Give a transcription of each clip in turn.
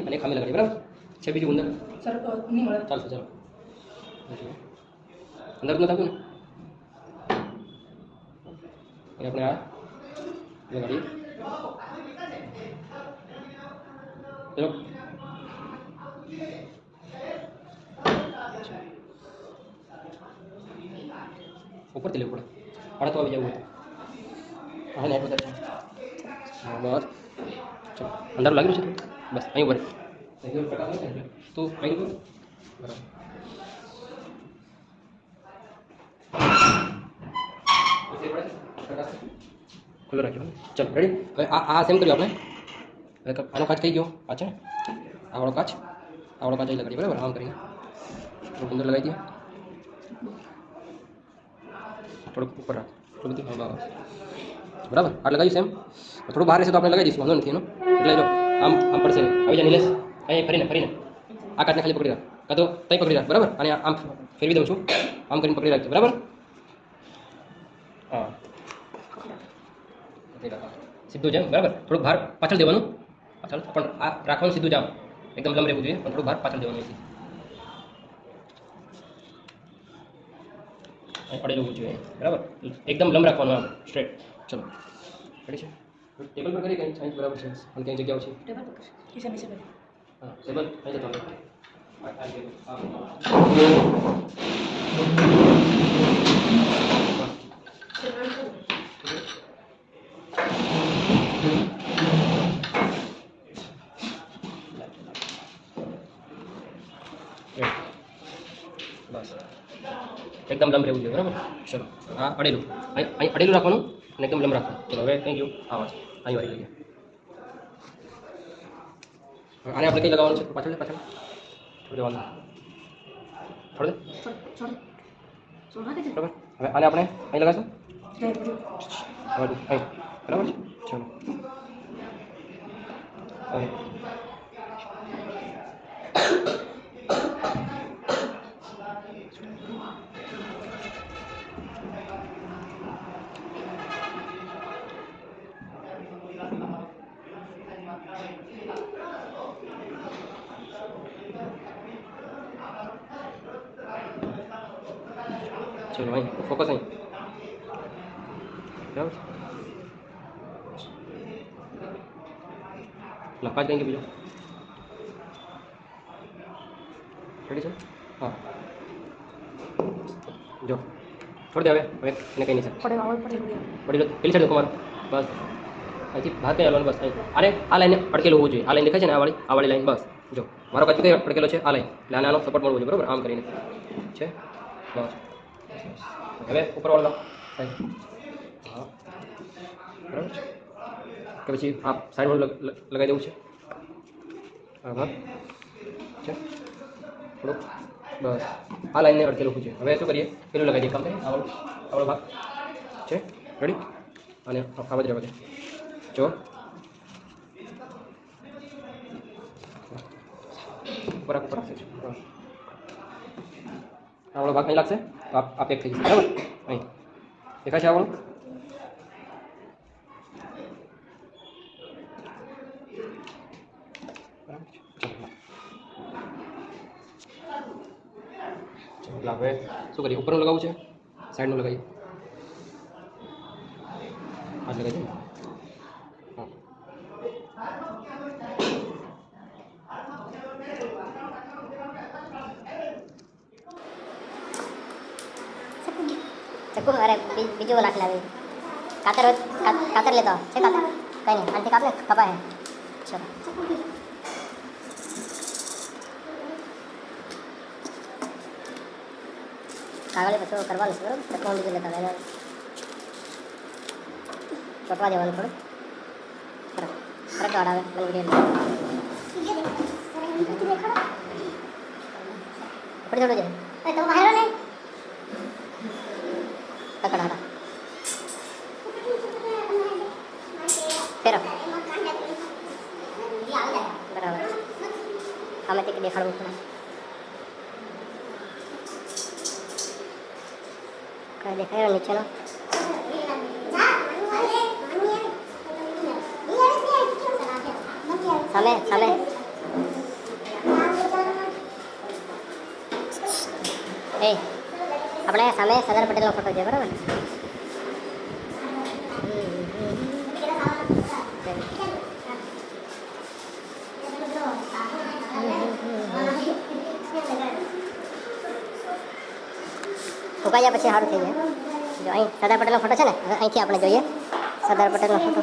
અને ખામી લગાડી બરાબર છે બીજું અંદર સર નહીં મળે ચાલશે ચાલો અંદર નથી આવતું ને આપણે આ લગાડીએ ચલો ઉપરથી લેવું પડે આડા તો આવી જવું હતું હા નેટ વધારે બસ ચલો અંધારું લાગી રહ્યું છે બસ અહીં ઉપર તું અહીં બરાબર ખુલ્લો રાખ્યો ચલો રેડી હવે આ સેમ કર્યું આપણે હવે આનો કાચ થઈ ગયો પાછળ આવડો કાચ અહીં લગાડીએ બરાબર આમ કરીને થોડુંક અંદર લગાવી દઈએ થોડુંક ઉપર રાખ થોડું બધું બરાબર આ લગાવ્યું સેમ થોડું બહાર રહેશે તો આપણે લગાવી દઈશું વાંધો નથી એનો એટલે જો આમ પડશે આવી જાય નિલેશ અહીં ફરીને આ કાચને ખાલી પકડી રાખ કાં તો તઈ પકડી રાખ બરાબર અને આમ ફેરવી દઉં છું આમ કરીને પકડી રાખજો બરાબર હા સીધું જેમ બરાબર થોડુંક બહાર પાછળ દેવાનું પાછળ પણ આ રાખવાનું સીધું જામ એકદમ લંબ રહેવું જોઈએ પણ થોડુંક બહાર પાછળ દેવાનું પડેલું હોવું જોઈએ બરાબર એકદમ લંબ રાખવાનું આમ સ્ટ્રેટ ચલો રેડી છે ટેબલ પર કરી કંઈ સાઈઝ બરાબર છે અને કંઈ જગ્યાઓ છે ટેબલ પર કિસે નીચે બેઠ હા ટેબલ અહીં જતો બસ એકદમ લંબ રહેવું જોઈએ બરાબર ચલો હા અડેલું અહીં અડેલું રાખવાનું અને એકદમ લંબ રાખવાનું ચલો હવે થેન્ક યુ આવા છે અહીં વાળી લઈએ આને આપણે કંઈ લગાવવાનું છે પાછળ થોડું દેવાનું થોડું બરાબર હવે આને આપણે અહીં લગાવશું અહીં બરાબર છે ચલો चलो वहीं फोकस અહીં બરાબર લખવા જ કંઈ બીજું રેડી છે હા જો છોડી દે હવે એને કંઈ નહીં સર પડી લો પેલી સાઈડ મારો બસ અહીંથી બહાર કંઈ હાલવાનું બસ અહીં અરે આ લાઈને અડકેલું હોવું જોઈએ આ લાઈન દેખાય છે ને આ વાળી લાઈન બસ જો મારો કાચ કઈ અડકેલો છે આ લાઈન એટલે આને આનો સપોર્ટ મળવો જોઈએ બરાબર આમ કરીને છે બસ હવે ઉપર વાળો સાઈડ હા બરાબર છે કે પછી આ સાઈડ વાળું લગાવી દેવું છે હા છે થોડુંક બસ આ લાઈનને અડકેલું છે હવે શું કરીએ પેલું લગાવી દઈએ કામ કરીએ આવડો ભાગ છે રેડી અને આવા જ રહેવા દે જો ઉપર રાખશે આવડો ભાગ અહીં લાગશે તો આ પેક થઈ જશે બરાબર અહીં દેખાય છે આવડું એટલે હવે શું કરીએ ઉપરનું લગાવવું છે સાઈડનું લગાવીએ આ લગાવી દઈએ હા ચક્કુ અરે બીજો લાખ લાવી કાતર લેતો છે કાતર કઈ નહીં આથી કાપને કપાય ચલો કાગળે પછી કરવાનું છે બરાબર ચક્કુ બીજું લેતા એને ચોટવા દેવાનું થોડું ફરક વાળાવે મને વિડીયો પડી થોડું જાય તમે બહાર ને પકડાડા ફેરો બરાબર સામેથી દેખાડવું પડે કઈ દેખાયો નીચેનો સામે એ આપણે સામે સરદાર પટેલનો ફોટો છે બરાબર. ફૂંકાયા પછી સારું થઈ જાય. જો અહીં સરદાર પટેલનો ફોટો છે ને, હવે અહીંથી આપણે જોઈએ સરદાર પટેલનો ફોટો.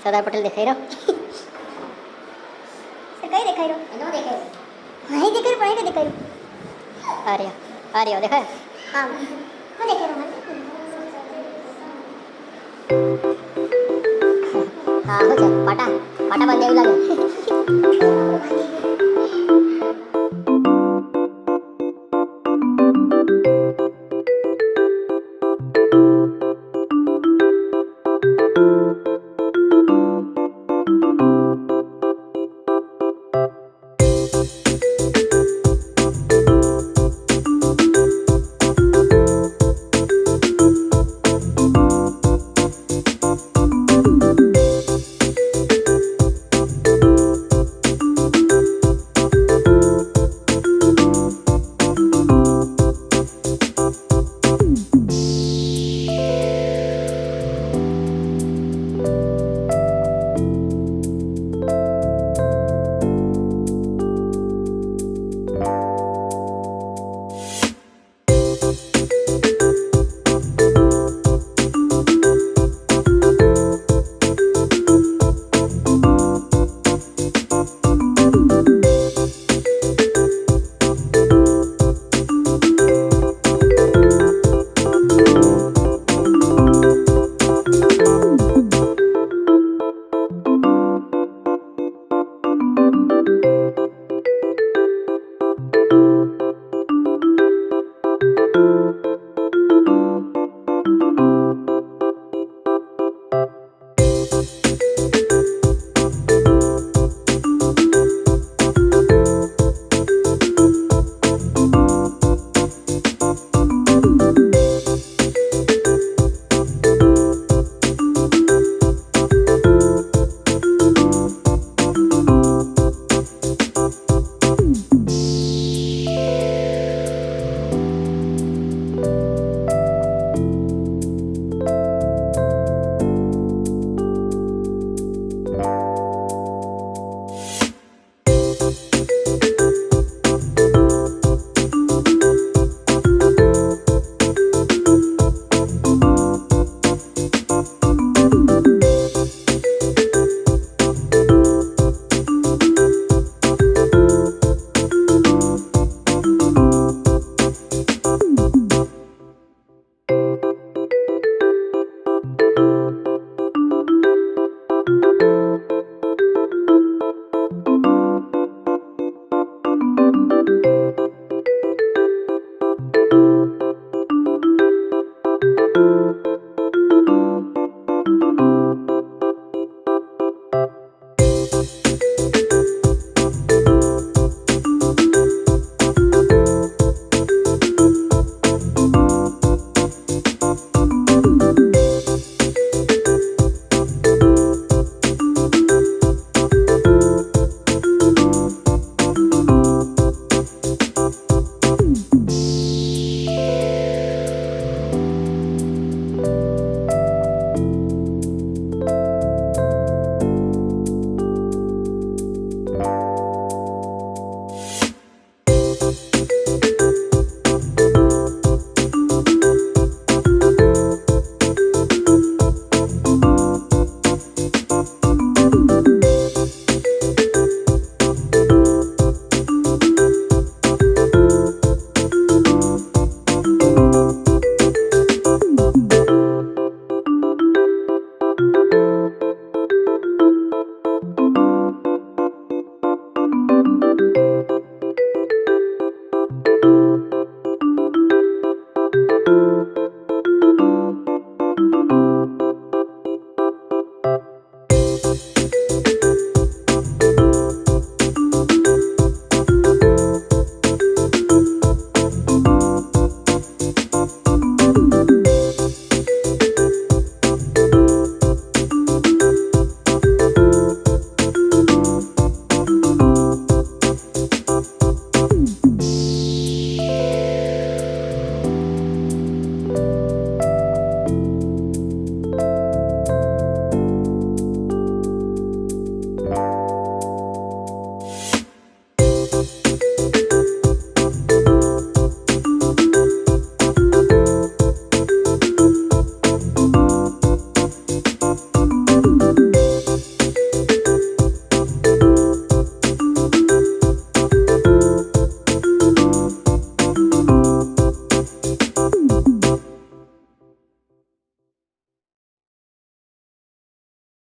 સરદાર પટેલ દેખાઈ રહ્યો. કઈ દેખાઈ રહ્યો? એનો દેખાય અહીં દેખાઈ પણ અહીં દેખાઈ આ રહ્યો દેખાય. હા હું દેખાઈ રહ્યો હા શું છે પાટા બંધ એવું લાગે.